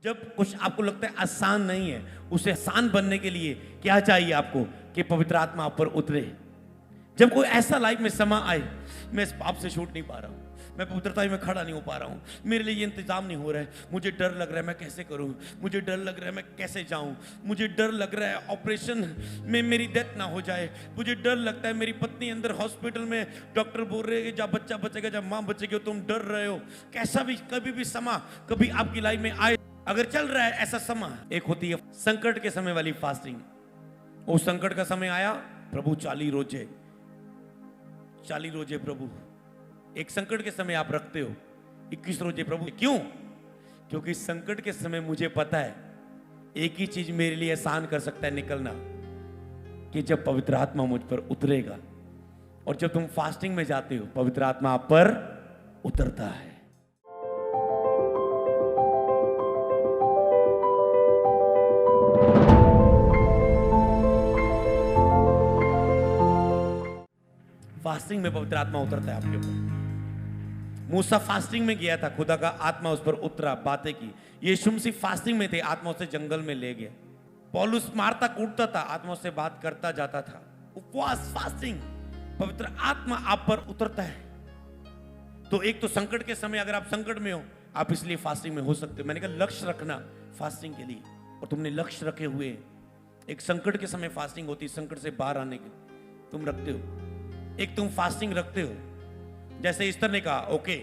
जब कुछ आपको लगता है आसान नहीं है, उसे आसान बनने के लिए क्या चाहिए आपको कि पवित्र आत्मा आप पर उतरे। जब कोई ऐसा लाइफ में समा आए, मैं इस पाप से छूट नहीं पा रहा हूँ, मैं पवित्रता में खड़ा नहीं हो पा रहा हूँ, मेरे लिए ये इंतजाम नहीं हो रहा है, मुझे डर लग रहा है मैं कैसे करूँ, मुझे डर लग रहा है मैं कैसे जाऊँ, मुझे डर लग रहा है ऑपरेशन में मेरी डेथ ना हो जाए, मुझे डर लगता है मेरी पत्नी अंदर हॉस्पिटल में, डॉक्टर बोल रहे हैं जब बच्चा बचेगा जब माँ बचेगी, तुम डर रहे हो। कैसा भी कभी भी समा कभी आपकी लाइफ में आए, अगर चल रहा है ऐसा समा, एक होती है संकट के समय वाली फास्टिंग। वो संकट का समय आया, प्रभु 40 रोजे प्रभु, एक संकट के समय आप रखते हो 21 रोजे प्रभु। क्यों? क्योंकि संकट के समय मुझे पता है एक ही चीज मेरे लिए आसान कर सकता है निकलना, कि जब पवित्र आत्मा मुझ पर उतरेगा। और जब तुम फास्टिंग में जाते हो, पवित्र आत्मा आप पर उतरता है। फास्टिंग में पवित्र आत्मा उतरता है आपके ऊपर। मूसा फास्टिंग में गया था, खुदा का आत्मा उस पर उतरा, बातें की। यीशु मसीह फास्टिंग में थे, आत्मा उसे जंगल में ले गया। पौलुस मारता कूटता था, आत्मा से बात करता जाता था। उपवास, फास्टिंग, पवित्र आत्मा आप पर उतरता है। तो एक तो संकट के समय अगर आप संकट में हो, आप इसलिए फास्टिंग में हो सकते हो। मैंने कहा लक्ष्य रखना फास्टिंग के लिए, और तुमने लक्ष्य रखे हुए। एक संकट के समय फास्टिंग होती है, संकट से बाहर आने की तुम रखते हो। एक तुम फास्टिंग रखते हो, जैसे इस्तर ने कहा ओके,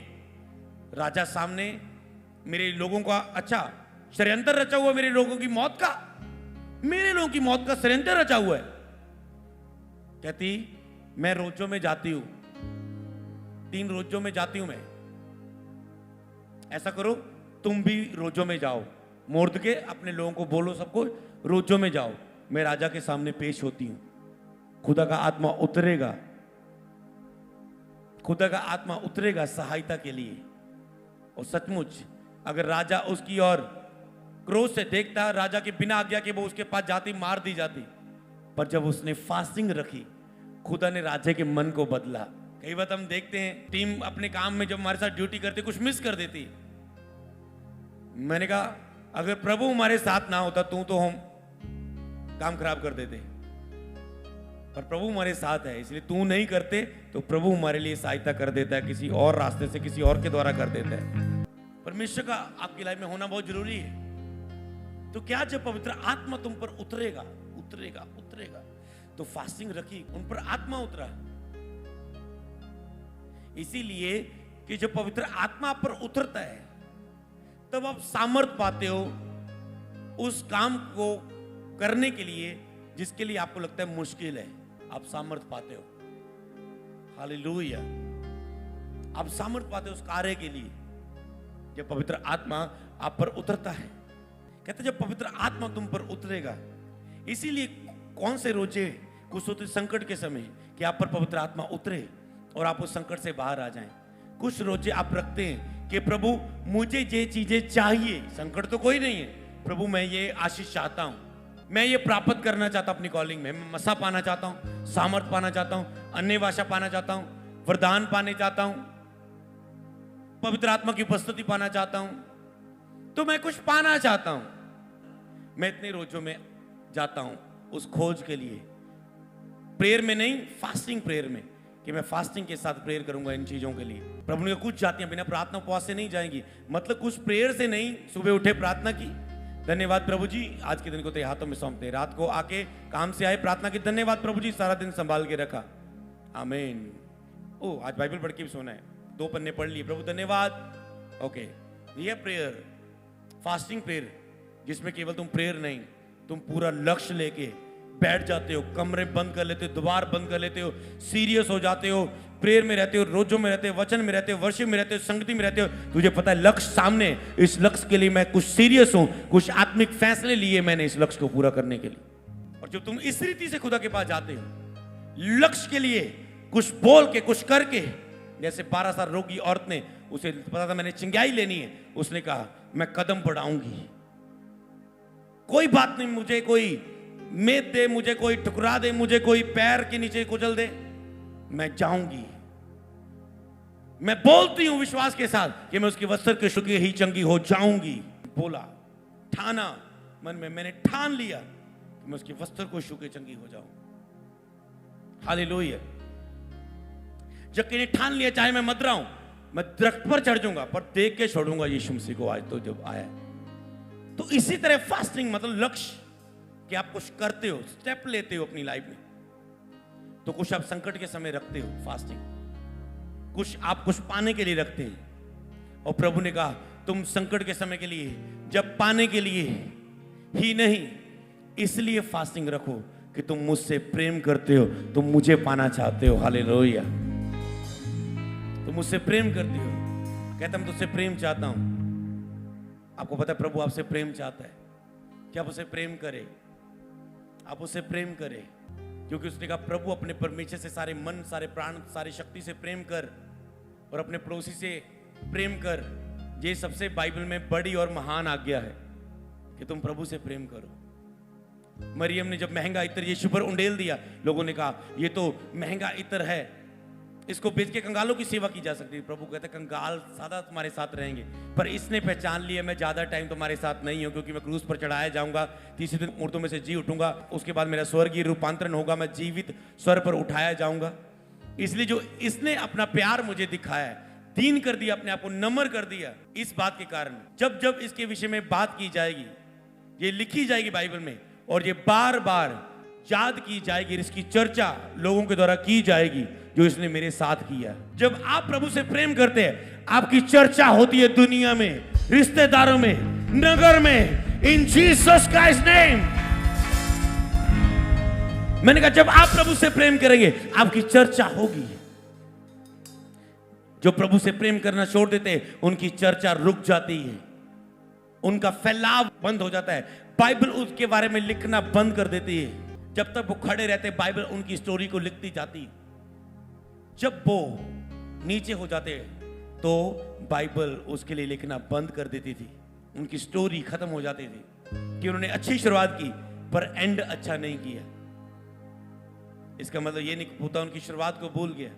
राजा सामने मेरे लोगों का अच्छा षड्यंत्र रचा हुआ, मेरे लोगों की मौत का, मेरे लोगों की मौत का षड्यंत्र रचा हुआ है। कहती मैं रोजों में जाती हूं, 3 रोजों में जाती हूं मैं। ऐसा करो तुम भी रोजों में जाओ, मोर्द के अपने लोगों को बोलो सबको रोजों में जाओ, मैं राजा के सामने पेश होती हूं। खुदा का आत्मा उतरेगा, खुदा का आत्मा उतरेगा सहायता के लिए। और सचमुच अगर राजा उसकी ओर क्रोध से देखता, राजा के बिना आज्ञा के वो उसके पास जाती, मार दी जाती। पर जब उसने फास्टिंग रखी, खुदा ने राजा के मन को बदला। कई बार हम देखते हैं टीम अपने काम में जब हमारे साथ ड्यूटी करती कुछ मिस कर देती। मैंने कहा अगर प्रभु हमारे साथ ना होता तो हम काम खराब कर देते, पर प्रभु हमारे साथ है इसलिए तू नहीं करते तो प्रभु हमारे लिए सहायता कर देता है, किसी और रास्ते से किसी और के द्वारा कर देता है। परमेश्वर का आपकी लाइफ में होना बहुत जरूरी है। तो क्या जब पवित्र आत्मा तुम पर उतरेगा उतरेगा उतरेगा, तो फास्टिंग रखी, उन पर आत्मा उतरा। इसीलिए कि जब पवित्र आत्मा पर उतरता है तब आप सामर्थ पाते हो उस काम को करने के लिए जिसके लिए आपको लगता है मुश्किल है, आप सामर्थ पाते हो। हालेलुया, आप सामर्थ पाते हो उस कार्य के लिए जब पवित्र आत्मा आप पर उतरता है। कहते जब पवित्र आत्मा तुम पर उतरेगा, इसीलिए कौन से रोजे कुछ होते संकट के समय कि आप पर पवित्र आत्मा उतरे और आप उस संकट से बाहर आ जाएं। कुछ रोजे आप रखते हैं कि प्रभु मुझे ये चीजें चाहिए, संकट तो कोई नहीं है, प्रभु मैं ये आशीष चाहता हूं, मैं ये प्राप्त करना चाहता हूं अपनी कॉलिंग में, मैं मसा पाना चाहता हूं, सामर्थ पाना चाहता हूं, अन्य भाषा पाना चाहता हूं, वरदान पाने चाहता हूं, पवित्र आत्मा की उपस्थिति पाना चाहता हूं, तो मैं कुछ पाना चाहता हूं। मैं इतने रोजों में जाता हूं उस खोज के लिए, प्रेयर में नहीं, फास्टिंग प्रेयर में, कि मैं फास्टिंग के साथ प्रेयर करूंगा इन चीजों के लिए। प्रभु ने कुछ जातियां बिना प्रार्थना उपवास से नहीं जाएंगी, मतलब कुछ प्रेयर से नहीं, सुबह उठे प्रार्थना की, धन्यवाद प्रभु जी आज के दिन को तेरे हाथों में सौंपते, रात को आके काम से आए प्रार्थना की, धन्यवाद प्रभु जी सारा दिन संभाल के रखा, आमीन। ओ आज बाइबल पढ़ के भी सोना है, 2 पन्ने पढ़ लिए, प्रभु धन्यवाद। ओके, ये प्रेयर, फास्टिंग प्रेयर, जिसमें केवल तुम प्रेयर नहीं, तुम पूरा लक्ष्य लेके बैठ जाते हो, कमरे बंद कर लेते हो, द्वार बंद कर लेते हो, सीरियस हो जाते हो, प्रेयर में रहते हो, रोजों में रहते हो, वचन में रहते हो, वर्शिप में रहते हो, संगति में रहते हो। तुझे पता है लक्ष्य सामने, इस लक्ष्य के लिए मैं कुछ सीरियस हूं, कुछ आत्मिक फैसले लिए मैंने इस लक्ष्य को पूरा करने के लिए। और जब तुम इस रीति से खुदा के पास जाते हो, लक्ष्य के लिए कुछ बोल के कुछ करके, जैसे 12 साल रोगी औरत ने, उसे पता था मैंने चिंगाई लेनी है, उसने कहा मैं कदम बढ़ाऊंगी, कोई बात नहीं, मुझे कोई मेद दे, मुझे कोई ठुकरा दे, मुझे कोई पैर के नीचे कुचल दे, मैं जाऊंगी। मैं बोलती हूं विश्वास के साथ कि मैं उसके वस्त्र के शुक्र ही चंगी हो जाऊंगी। बोला ठाना मन में, मैंने ठान लिया कि मैं उसके वस्त्र को छू के चंगी हो जाऊं। हालेलुया। जक्की ने ठान लिया चाहे मैं मर रहा हूं, मैं दरख्त पर चढ़ जाऊंगा पर देख के छोड़ूंगा यीशु मसीह को। आज तो जब आया, तो इसी तरह फास्टिंग मतलब लक्ष्य कि आप कुछ करते हो, स्टेप लेते हो अपनी लाइफ में। तो कुछ आप संकट के समय रखते हो फास्टिंग, कुछ आप कुछ पाने के लिए रखते हैं। और प्रभु ने कहा तुम संकट के समय के लिए, जब पाने के लिए ही नहीं, इसलिए फास्टिंग रखो कि तुम मुझसे प्रेम करते हो, तुम मुझे पाना चाहते हो। हालेलुया। तुम मुझसे प्रेम करते हो। कहता मैं तुझसे प्रेम चाहता हूं। आपको पता है प्रभु आपसे प्रेम चाहता है कि आप उसे प्रेम करें, आप उसे प्रेम करें, क्योंकि उसने कहा प्रभु अपने परमेश्वर से सारे मन, सारे प्राण, सारी शक्ति से प्रेम कर और अपने पड़ोसी से प्रेम कर। ये सबसे बाइबल में बड़ी और महान आज्ञा है कि तुम प्रभु से प्रेम करो। मरियम ने जब महंगा इत्र यीशु पर उंडेल दिया, लोगों ने कहा ये तो महंगा इत्र है, इसको बेच के कंगालों की सेवा की जा सकती है। प्रभु कहते कंगाल सदा तुम्हारे साथ रहेंगे, पर इसने पहचान लिया मैं ज्यादा टाइम तुम्हारे साथ नहीं हूं, क्योंकि मैं क्रूस पर चढ़ाया जाऊंगा, तीसरे दिन मुर्दों में से जी उठूंगा, उसके बाद मेरा स्वर्गीय रूपांतरण होगा, मैं जीवित स्वर पर उठाया जाऊंगा। इसलिए जो इसने अपना प्यार मुझे दिखाया, दीन कर दिया, अपने आप को नम्र कर दिया, इस बात के कारण जब जब इसके विषय में बात की जाएगी, ये लिखी जाएगी बाइबल में और ये बार बार याद की जाएगी, इसकी चर्चा लोगों के द्वारा की जाएगी जो इसने मेरे साथ किया। जब आप प्रभु से प्रेम करते हैं, आपकी चर्चा होती है दुनिया में, रिश्तेदारों में, नगर में, इन जीसस क्राइस्ट नेम। मैंने कहा जब आप प्रभु से प्रेम करेंगे आपकी चर्चा होगी। जो प्रभु से प्रेम करना छोड़ देते हैं उनकी चर्चा रुक जाती है, उनका फैलाव बंद हो जाता है, बाइबल उसके बारे में लिखना बंद कर देती है। जब तक वो खड़े रहते बाइबल उनकी स्टोरी को लिखती जाती, जब वो नीचे हो जाते तो बाइबल उसके लिए लिखना बंद कर देती थी, उनकी स्टोरी खत्म हो जाती थी कि उन्होंने अच्छी शुरुआत की पर एंड अच्छा नहीं किया। इसका मतलब ये नहीं होता उनकी शुरुआत को भूल गया,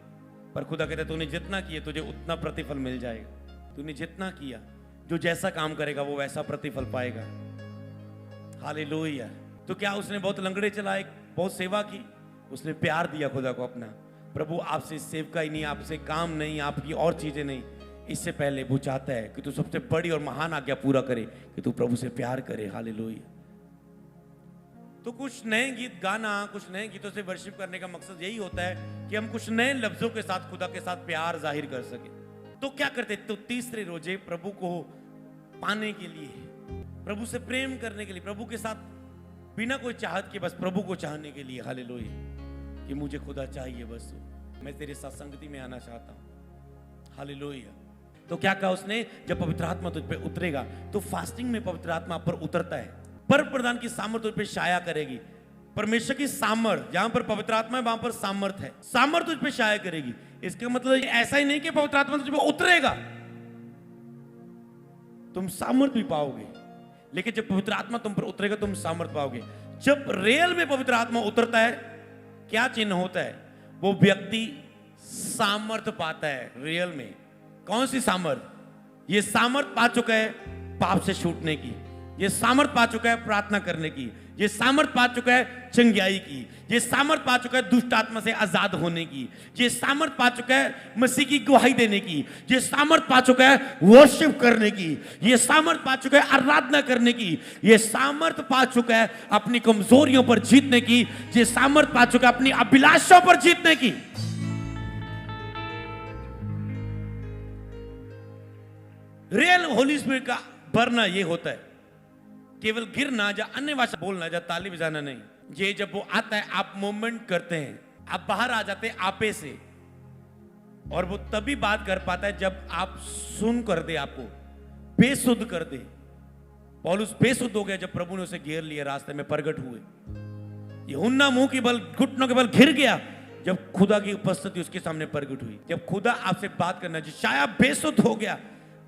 पर खुदा कहता है तूने जितना किया तुझे उतना प्रतिफल मिल जाएगा। तूने जितना किया, जो जैसा काम करेगा वो वैसा प्रतिफल पाएगा। हालेलुया। तो क्या उसने बहुत लंगड़े चलाए, बहुत सेवा की? उसने प्यार दिया खुदा को अपना। प्रभु आपसे सेवका ही नहीं, आपसे काम नहीं, आपकी और चीजें नहीं, इससे पहले वो चाहता है कि तू सबसे बड़ी और महान आज्ञा पूरा करे, कि तू प्रभु से प्यार करे। हालेलुया। तो कुछ नए गीत गाना, कुछ नए गीतों से वर्शिप करने का मकसद यही होता है कि हम कुछ नए लफ्जों के साथ खुदा के साथ प्यार जाहिर कर सके। तो क्या करते? तो तीसरे रोजे प्रभु को पाने के लिए, प्रभु से प्रेम करने के लिए, प्रभु के साथ बिना कोई चाहत के, बस प्रभु को चाहने के लिए, हालेलुया, कि मुझे खुदा चाहिए, बस मैं तेरे साथ संगति में आना चाहता हूं। हालेलुया। तो क्या कहा उसने? जब पवित्र आत्मा तुझ पे उतरेगा, तो फास्टिंग में पवित्र आत्मा पर उतरता है, पर प्रदान की सामर्थ तुझ पे छाया करेगी। परमेश्वर की सामर्थ, जहां पर पवित्र आत्मा है वहां पर सामर्थ है, सामर्थ तुझ पे छाया करेगी। इसका मतलब ऐसा ही नहीं कि पवित्र आत्मा तुझ पे उतरेगा, तुम सामर्थ भी पाओगे, लेकिन जब पवित्र आत्मा तुम पर उतरेगा तुम सामर्थ पाओगे। जब रियल में पवित्र आत्मा उतरता है, क्या चिन्ह होता है? वो व्यक्ति सामर्थ पाता है। रियल में कौन सी सामर्थ? ये सामर्थ पा चुका है पाप से छूटने की, ये सामर्थ पा चुका है प्रार्थना करने की, ये सामर्थ पा चुका है चंगियाई की, ये सामर्थ पा चुका है दुष्ट आत्मा से आजाद होने की, ये सामर्थ पा चुका है मसीह की गवाही देने की, ये सामर्थ पा चुका है वर्शिप करने की, ये सामर्थ पा चुका है आराधना करने की, ये सामर्थ पा चुका है अपनी कमजोरियों पर जीतने की, ये सामर्थ पा चुका है अपनी अभिलाषाओं पर जीतने की। रियल होली स्पिरिट का भरना ये होता है, केवल गिरना या अन्य भाषा बोलना या ताली बजाना नहीं। ये जब वो आता है, आप मूवमेंट करते हैं, आप बाहर आ जाते हैं आपे से, और वो तभी बात कर पाता है जब आप सुन कर दे, आपको बेसुध कर दे। पौलुस बेसुध हो गया जब प्रभु ने उसे घेर लिया, रास्ते में प्रगट हुए। यूहन्ना मुंह के बल, घुटनों के बल घिर गया जब खुदा की उपस्थिति उसके सामने प्रगट हुई। जब खुदा आपसे बात करना, शायद बेसुध हो गया,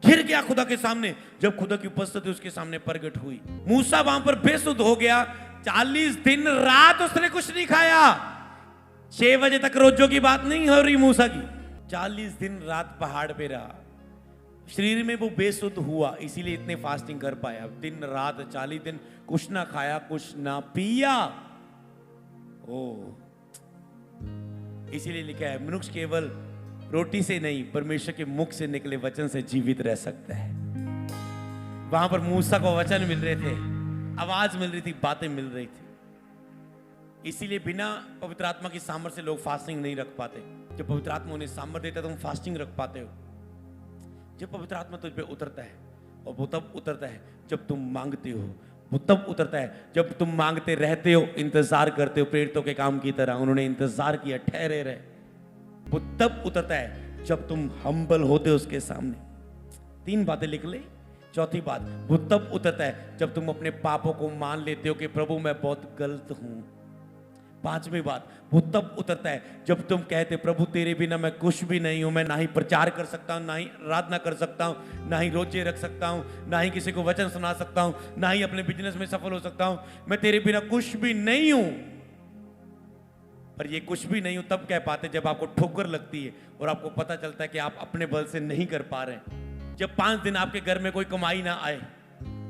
घिर गया खुदा के सामने, जब खुदा की उपस्थिति उसके सामने प्रगट हुई। मूसा वहां पर बेसुध हो गया, 40 दिन रात उसने कुछ नहीं खाया। 6 बजे तक रोजों की बात नहीं हो रही मूसा की, 40 दिन रात पहाड़ पे रहा, शरीर में वो बेसुध हुआ, इसीलिए इतने फास्टिंग कर पाया। दिन रात 40 दिन कुछ ना खाया, कुछ ना पिया। ओ, इसीलिए लिखा है मनुष्य केवल रोटी से नहीं, परमेश्वर के मुख से निकले वचन से जीवित रह सकता है। वहां पर मूसा को वचन मिल रहे थे, आवाज मिल रही थी, बातें मिल रही थी। इसीलिए बिना पवित्र आत्मा की सामर्थ्य से लोग फास्टिंग नहीं रख पाते। जब पवित्र आत्मा उन्हें सामर्थ्य देता है तो तुम फास्टिंग रख पाते हो। जब पवित्र आत्मा तुझ पे उतरता है, और वो तब उतरता है जब तुम मांगते हो, वो तब उतरता है जब तुम मांगते रहते हो, इंतजार करते हो। प्रेरितों के काम की तरह उन्होंने इंतजार किया, ठहरे रहे। वो तब उतरता है जब तुम हम्बल होते हो उसके सामने। 3 बातें लिख ले। चौथी बात, वो तब उतरता है जब तुम अपने पापों को मान लेते हो कि प्रभु मैं बहुत गलत हूं। 5वीं बात, वो तब उतरता है जब तुम कहते प्रभु तेरे बिना मैं कुछ भी नहीं हूं। मैं ना ही प्रचार कर सकता हूं, ना ही आराधना कर सकता हूं, ना ही रोजे रख सकता हूं, ना ही किसी को वचन सुना सकता हूं, ना ही अपने बिजनेस में सफल हो सकता हूं। मैं तेरे बिना कुछ भी नहीं हूं। पर ये कुछ भी नहीं हूं तब कह पाते जब आपको ठोकर लगती है और आपको पता चलता है कि आप अपने बल से नहीं कर पा रहे। जब 5 दिन आपके घर में कोई कमाई ना आए,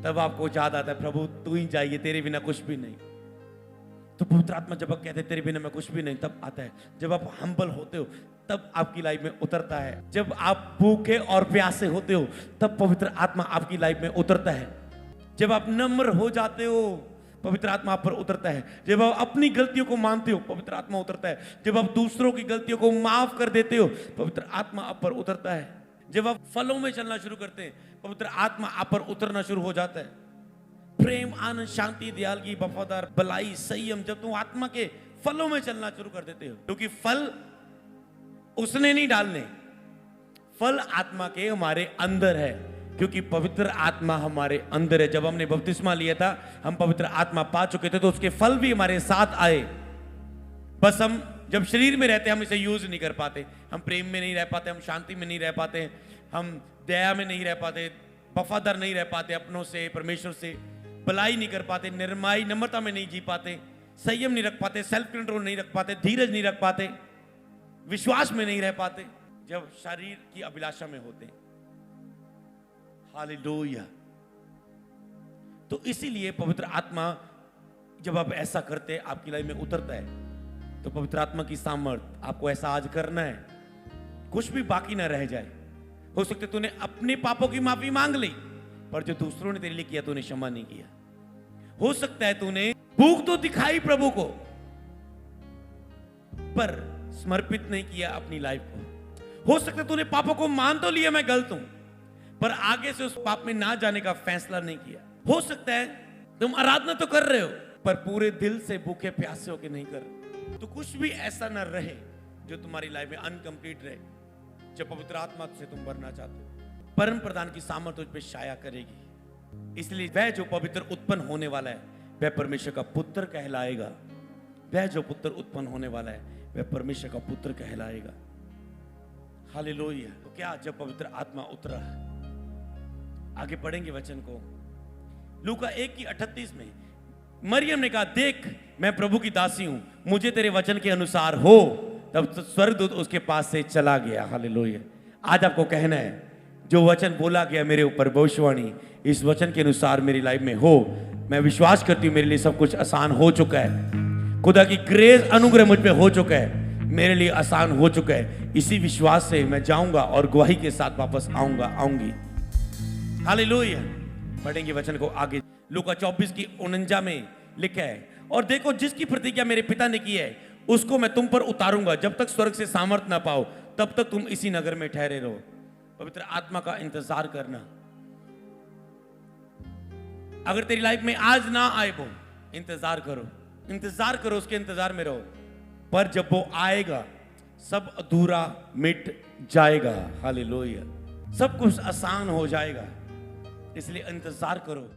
तब आपको याद आता है प्रभु तू ही चाहिए, तेरे बिना कुछ भी नहीं। तो पवित्र आत्मा जब आप कहते हैं तेरे बिना मैं कुछ भी नहीं, तब आता है। जब आप हम्बल होते हो तब आपकी लाइफ में उतरता है। जब आप भूखे और प्यासे होते हो तब पवित्र आत्मा आपकी लाइफ में उतरता है। जब आप नम्र हो जाते हो पवित्र आत्मा आप पर उतरता है। जब आप अपनी गलतियों को मानते हो पवित्र आत्मा उतरता है। जब आप दूसरों की गलतियों को माफ कर देते हो पवित्र आत्मा आप पर उतरता है। जब आप फलों में चलना शुरू करते हैं पवित्र आत्मा आप पर उतरना शुरू हो जाता है। प्रेम, आनंद, शांति, दयालुगी, वफादार, भलाई, संयम, जब तुम आत्मा के फलों में चलना शुरू कर देते हो, क्योंकि फल उसने नहीं डालने, फल आत्मा के हमारे अंदर है, क्योंकि पवित्र आत्मा हमारे अंदर है। जब हमने बपतिस्मा लिया था हम पवित्र आत्मा पा चुके थे, तो उसके फल भी हमारे साथ आए। बस हम जब शरीर में रहते हम इसे यूज नहीं कर पाते। हम प्रेम में नहीं रह पाते, हम शांति में नहीं रह पाते, हम दया में नहीं रह पाते, वफादार नहीं रह पाते अपनों से, परमेश्वर से, भलाई नहीं कर पाते, निर्माई नम्रता में नहीं जी पाते, संयम नहीं रख पाते, सेल्फ कंट्रोल नहीं रख पाते, धीरज नहीं रख पाते, विश्वास में नहीं रह पाते, जब शरीर की अभिलाषा में होते। हालेलुया। तो इसीलिए पवित्र आत्मा जब आप ऐसा करते हैं आपकी लाइफ में उतरता है, तो पवित्र आत्मा की सामर्थ आपको ऐसा आज करना है कुछ भी बाकी ना रह जाए। हो सकता है तूने अपने पापों की माफी मांग ली, पर जो दूसरों ने तेरे लिए किया तूने क्षमा नहीं किया। हो सकता है तूने भूख तो दिखाई प्रभु को, पर समर्पित नहीं किया अपनी लाइफ को। हो सकता है तूने पापों को मान तो लिया मैं गलत हूं, पर आगे से उस पाप में ना जाने का फैसला नहीं किया। हो सकता है तुम आराधना तो कर रहे हो, पर पूरे दिल से भूखे प्यासे होकर नहीं कर रहे। तो कुछ भी ऐसा न रहे जो तुम्हारी लाइफ में अनकंप्लीट रहे, जब पवित्र आत्मा से तुम भरना चाहते हो। परम प्रधान की सामर्थ्य तुझ पे छाया करेगी। इसलिए वह जो पवित्र उत्पन्न होने वाला है वह परमेश्वर का पुत्र कहलाएगा। वह जो पुत्र उत्पन्न होने वाला है वह परमेश्वर का पुत्र कहलाएगा। हालेलुया। तो क्या जब पवित्र आत्मा उतरा, आगे पढ़ेंगे वचन को। लूका 1:38 में मरियम ने कहा देख मैं प्रभु की दासी हूं, मुझे तेरे वचन के अनुसार हो। तब तो स्वर्गदूत उसके पास से चला गया। हालेलुया। आज आपको कहना है जो वचन बोला गया मेरे ऊपर, भविष्यवाणी, इस वचन के अनुसार मेरी लाइफ में हो। मैं विश्वास करती हूँ मेरे लिए सब कुछ आसान हो चुका है। खुदा की ग्रेस अनुग्रह मुझ पे हो चुका है, मेरे लिए आसान हो चुका है। इसी विश्वास से मैं जाऊंगा और गवाही के साथ वापस आऊंगी। हालेलुया। पढ़ेंगे वचन को आगे। लूका 24:49 में लिखा है और देखो जिसकी प्रतिज्ञा मेरे पिता ने की है उसको मैं तुम पर उतारूंगा। जब तक स्वर्ग से सामर्थ ना पाओ तब तक तुम इसी नगर में ठहरे रहो। पवित्र आत्मा का इंतजार करना। अगर तेरी लाइफ में आज ना आए वो, इंतजार करो, उसके इंतजार में रहो। पर जब वो आएगा सब अधूरा मिट जाएगा। हालेलुया। सब कुछ आसान हो जाएगा, इसलिए इंतजार करो।